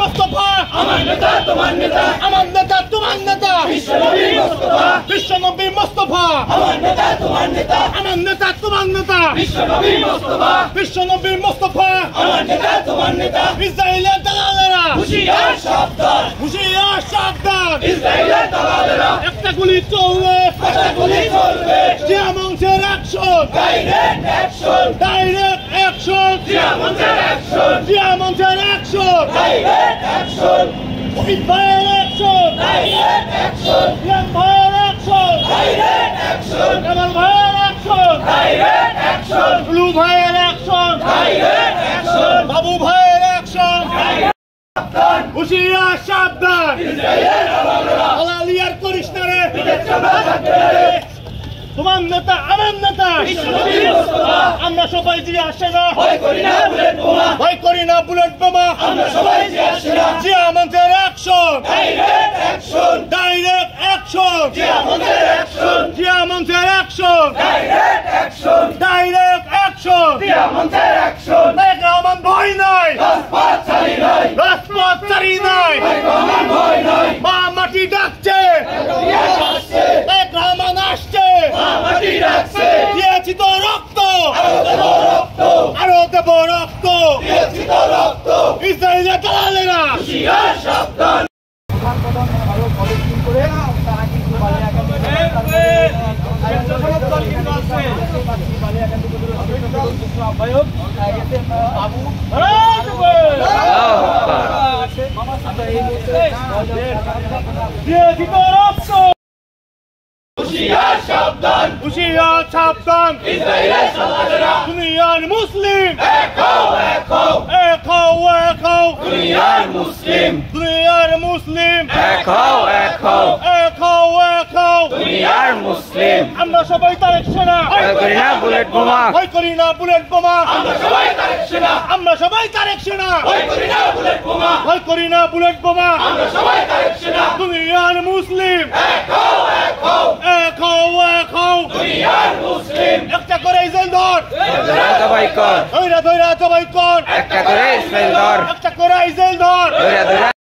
মুস্তাফা আমার নেতা তোমার নেতা আমার নেতা তোমার নেতা বিশ্বনবী মুস্তাফা আমার নেতা তোমার নেতা আমার নেতা তোমার নেতা বিশ্বনবী মুস্তাফা আমার নেতা তোমার নেতা ইসরায়েলের দালালেরা হুঁশিয়ার সাবধান ইসরায়েলের দালালেরা একটা গুলি চলবে জিয়া মঞ্চের অ্যাকশন ডাইরেক্ট অ্যাকশন জিয়া মঞ্চের অ্যাকশন শহীদ ভাইয়ের অ্যাকশন ইমাম ভাইয়ের অ্যাকশন কামাল ভাইয়ের অ্যাকশন ব্লু ভাইয়ের অ্যাকশন বাবু ভাইয়ের অ্যাকশন হুঁশিয়ার সাবধান আলালিয়ার করিস না রে তোমার নেতা আমার নেতা আমরা সবাই জিয়া আসে না ভয় করি না বুলেট বোমা জিয়া মঞ্চের অ্যাকশন ডাইরেক্ট অ্যাকশন জিয়া মঞ্চের অ্যাকশন ডাইরেক্ট অ্যাকশন রহমান ভয় নাই রাজপথ ছাড়ি নাই মা মাটি ডাকছে রহমান আসছে দিয়েছি তো রক্ত আরো দেব রক্ত ইসরায়েলের দালালেরা সাবধান হুঁশিয়ার সাবধান দুনিয়ার মুসলিম এক হও দুনিয়ার মুসলিম আমরা সবাই তারেক সেনা ভয় করি না বুলেট বোমা আমরা সবাই তারেক সেনা ভয় করি না বুলেট বোমা দুনিয়ার মুসলিম এক হও একটা করে ইসরায়েল ধর ধৈরা জবাই কর একটা করে ইসরায়েল ধর